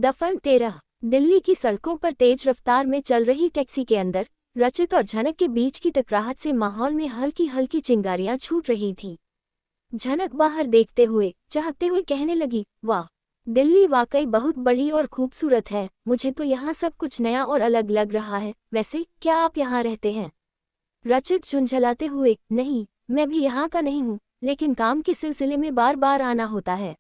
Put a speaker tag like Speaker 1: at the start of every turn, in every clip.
Speaker 1: दफन 13। दिल्ली की सड़कों पर तेज रफ्तार में चल रही टैक्सी के अंदर रचित और झनक के बीच की टकराहट से माहौल में हल्की हल्की चिंगारियां छूट रही थीं। झनक बाहर देखते हुए चाहते हुए कहने लगी, वाह, दिल्ली वाकई बहुत बड़ी और खूबसूरत है। मुझे तो यहाँ सब कुछ नया और अलग लग रहा है। वैसे क्या आप यहाँ रहते हैं? रचित झुंझलाते हुए, नहीं, मैं भी यहाँ का नहीं हूँ, लेकिन काम के सिलसिले में बार बार आना होता है।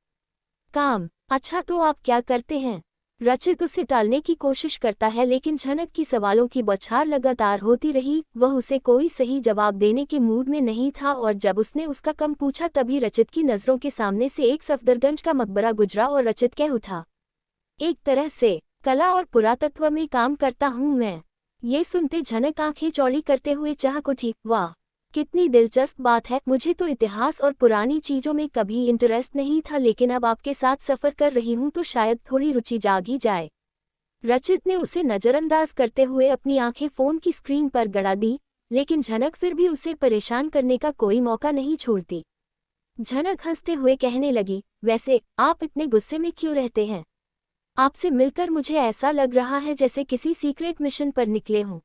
Speaker 1: काम? अच्छा, तो आप क्या करते हैं? रचित उसे टालने की कोशिश करता है, लेकिन झनक की सवालों की बौछार लगातार होती रही। वह उसे कोई सही जवाब देने के मूड में नहीं था और जब उसने उसका कम पूछा तभी रचित की नज़रों के सामने से एक सफदरगंज का मकबरा गुजरा और रचित कह उठा, एक तरह से कला और पुरातत्व में काम करता हूँ मैं। ये सुनते झनक आंखें चौड़ी करते हुए चहक उठी, वाह, कितनी दिलचस्प बात है। मुझे तो इतिहास और पुरानी चीज़ों में कभी इंटरेस्ट नहीं था, लेकिन अब आपके साथ सफ़र कर रही हूँ तो शायद थोड़ी रुचि जाग ही जाए। रचित ने उसे नज़रअंदाज करते हुए अपनी आंखें फ़ोन की स्क्रीन पर गड़ा दी, लेकिन झनक फिर भी उसे परेशान करने का कोई मौका नहीं छोड़ती। झनक हंसते हुए कहने लगी, वैसे आप इतने गुस्से में क्यों रहते हैं? आपसे मिलकर मुझे ऐसा लग रहा है जैसे किसी सीक्रेट मिशन पर निकले हों।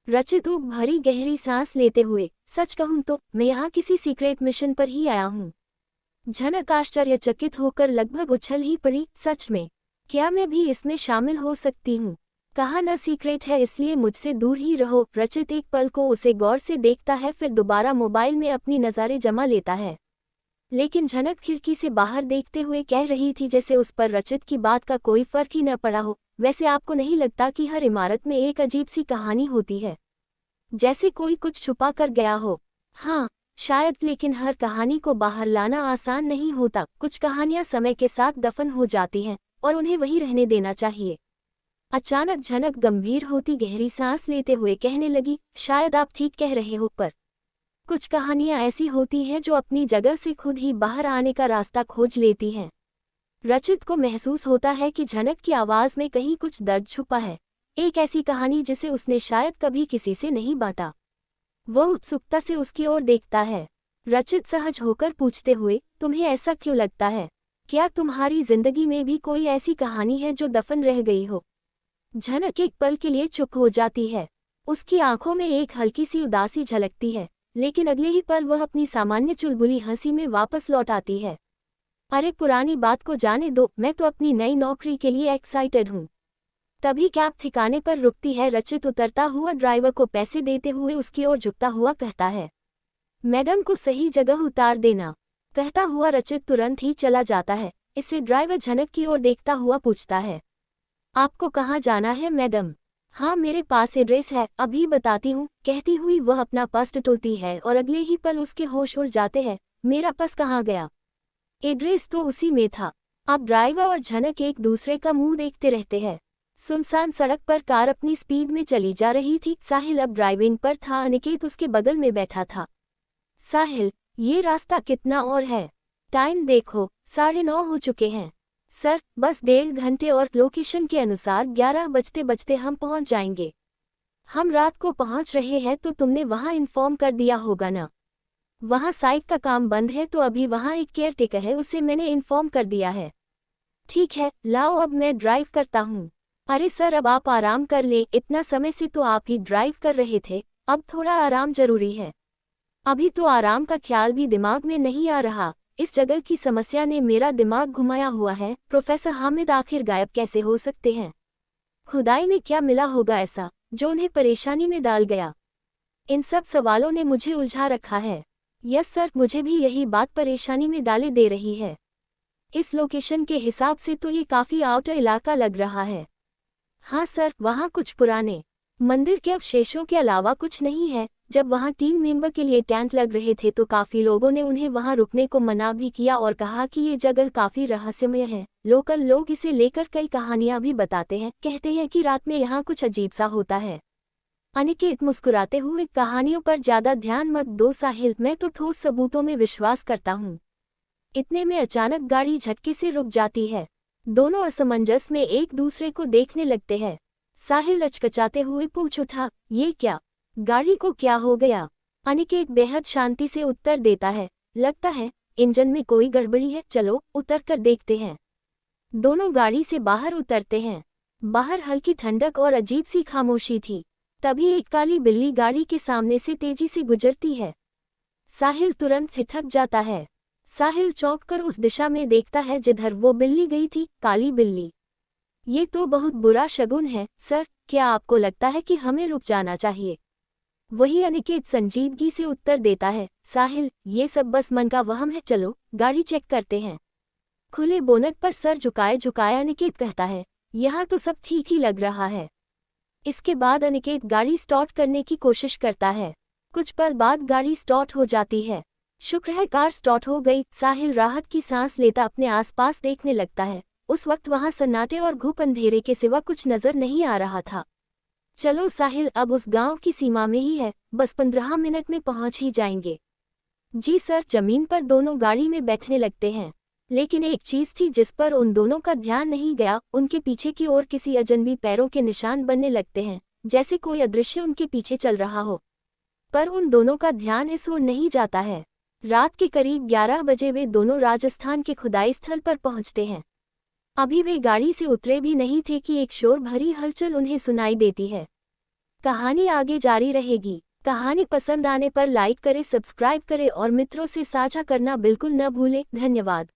Speaker 1: रचित ऊब भरी गहरी सांस लेते हुए, सच कहूं तो मैं यहाँ किसी सीक्रेट मिशन पर ही आया हूँ। झनक आश्चर्यचकित होकर लगभग उछल ही पड़ी, सच में? क्या मैं भी इसमें शामिल हो सकती हूँ? कहा न सीक्रेट है इसलिए मुझसे दूर ही रहो। रचित एक पल को उसे गौर से देखता है, फिर दोबारा मोबाइल में अपनी नज़ारें जमा लेता है। लेकिन झनक खिड़की से बाहर देखते हुए कह रही थी जैसे उस पर रचित की बात का कोई फर्क ही न पड़ा हो। वैसे आपको नहीं लगता कि हर इमारत में एक अजीब सी कहानी होती है, जैसे कोई कुछ छुपा कर गया हो? हाँ, शायद, लेकिन हर कहानी को बाहर लाना आसान नहीं होता। कुछ कहानियां समय के साथ दफन हो जाती हैं और उन्हें वहीं रहने देना चाहिए। अचानक झनक गंभीर होती गहरी सांस लेते हुए कहने लगी, शायद आप ठीक कह रहे हो, पर कुछ कहानियां ऐसी होती हैं जो अपनी जगह से खुद ही बाहर आने का रास्ता खोज लेती हैं। रचित को महसूस होता है कि झनक की आवाज़ में कहीं कुछ दर्द छुपा है, एक ऐसी कहानी जिसे उसने शायद कभी किसी से नहीं बांटा। वह उत्सुकता से उसकी ओर देखता है। रचित सहज होकर पूछते हुए, तुम्हें ऐसा क्यों लगता है? क्या तुम्हारी जिंदगी में भी कोई ऐसी कहानी है जो दफन रह गई हो? झनक एक पल के लिए चुप हो जाती है। उसकी आंखों में एक हल्की सी उदासी झलकती है, लेकिन अगले ही पल वह अपनी सामान्य चुलबुली हंसी में वापस लौट आती है। अरे पुरानी बात को जाने दो, मैं तो अपनी नई नौकरी के लिए एक्साइटेड हूँ। तभी कैब ठिकाने पर रुकती है। रचित उतरता हुआ ड्राइवर को पैसे देते हुए उसकी ओर झुकता हुआ कहता है, मैडम को सही जगह उतार देना। कहता हुआ रचित तुरंत ही चला जाता है। इससे ड्राइवर झनक की ओर देखता हुआ पूछता है, आपको कहाँ जाना है मैडम? हाँ, मेरे पास एड्रेस है, अभी बताती हूँ। कहती हुई वह अपना पर्स टटोलती है और अगले ही पल उसके होश उड़ जाते हैं। मेरा पर्स कहाँ गया? एड्रेस तो उसी में था। अब ड्राइवर और झनक एक दूसरे का मुंह देखते रहते हैं। सुनसान सड़क पर कार अपनी स्पीड में चली जा रही थी। साहिल अब ड्राइविंग पर था, अनिकेत उसके बगल में बैठा था। साहिल, ये रास्ता कितना और है? टाइम देखो, 9:30 हो चुके हैं। सर, बस 1.5 घंटे और लोकेशन के अनुसार 11 बजते बजते हम पहुंच जाएंगे। हम रात को पहुंच रहे हैं तो तुमने वहां इन्फॉर्म कर दिया होगा ना? वहां साइट का काम बंद है तो अभी वहां एक केयरटेकर है, उसे मैंने इन्फॉर्म कर दिया है। ठीक है, लाओ अब मैं ड्राइव करता हूँ। अरे सर, अब आप आराम कर लें, इतना समय से तो आप ही ड्राइव कर रहे थे, अब थोड़ा आराम जरूरी है। अभी तो आराम का ख्याल भी दिमाग में नहीं आ रहा। इस जगह की समस्या ने मेरा दिमाग घुमाया हुआ है। प्रोफेसर हामिद आखिर गायब कैसे हो सकते हैं? खुदाई में क्या मिला होगा ऐसा जो उन्हें परेशानी में डाल गया? इन सब सवालों ने मुझे उलझा रखा है। यस सर, मुझे भी यही बात परेशानी में डाले दे रही है। इस लोकेशन के हिसाब से तो ये काफ़ी आउटर इलाका लग रहा है। हाँ सर, वहाँ कुछ पुराने मंदिर के अवशेषों के अलावा कुछ नहीं है। जब वहाँ टीम मेंबर के लिए टेंट लग रहे थे तो काफ़ी लोगों ने उन्हें वहाँ रुकने को मना भी किया और कहा कि ये जगह काफ़ी रहस्यमय है। लोकल लोग इसे लेकर कई कहानियाँ भी बताते हैं, कहते हैं कि रात में यहाँ कुछ अजीब सा होता है। अनिकेत मुस्कुराते हुए, कहानियों पर ज़्यादा ध्यान मत दो साहिल, मैं तो ठोस सबूतों में विश्वास करता हूँ। इतने में अचानक गाड़ी झटके से रुक जाती है। दोनों असमंजस में एक दूसरे को देखने लगते हैं। साहिल अचकचाते हुए पूछ उठा, ये क्या? गाड़ी को क्या हो गया? अनिकेत बेहद शांति से उत्तर देता है, लगता है इंजन में कोई गड़बड़ी है, चलो उतर कर देखते हैं। दोनों गाड़ी से बाहर उतरते हैं। बाहर हल्की ठंडक और अजीब सी खामोशी थी। तभी एक काली बिल्ली गाड़ी के सामने से तेजी से गुजरती है। साहिल तुरंत हिचक जाता है। साहिल चौंक कर उस दिशा में देखता है जिधर वो बिल्ली गई थी, काली बिल्ली। ये तो बहुत बुरा शगुन है सर, क्या आपको लगता है कि हमें रुक जाना चाहिए? वही अनिकेत संजीदगी से उत्तर देता है, साहिल, ये सब बस मन का वहम है, चलो गाड़ी चेक करते हैं। खुले बोनट पर सर झुकाए झुकाए अनिकेत कहता है, यहाँ तो सब ठीक ही लग रहा है। इसके बाद अनिकेत गाड़ी स्टार्ट करने की कोशिश करता है। कुछ पल बाद गाड़ी स्टार्ट हो जाती है। शुक्र है कार स्टार्ट हो गई। साहिल राहत की सांस लेता अपने आसपास देखने लगता है। उस वक्त वहां सन्नाटे और घुप अंधेरे के सिवा कुछ नजर नहीं आ रहा था। चलो साहिल, अब उस गांव की सीमा में ही है, बस 15 मिनट में पहुंच ही जाएंगे। जी सर। जमीन पर दोनों गाड़ी में बैठने लगते हैं। लेकिन एक चीज थी जिस पर उन दोनों का ध्यान नहीं गया, उनके पीछे की ओर किसी अजनबी पैरों के निशान बनने लगते हैं, जैसे कोई अदृश्य उनके पीछे चल रहा हो। पर उन दोनों का ध्यान इस ओर नहीं जाता है। रात के करीब 11 बजे वे दोनों राजस्थान के खुदाई स्थल पर पहुंचते हैं। अभी वे गाड़ी से उतरे भी नहीं थे कि एक शोर भरी हलचल उन्हें सुनाई देती है। कहानी आगे जारी रहेगी। कहानी पसंद आने पर लाइक करें, सब्सक्राइब करें और मित्रों से साझा करना बिल्कुल न भूलें। धन्यवाद।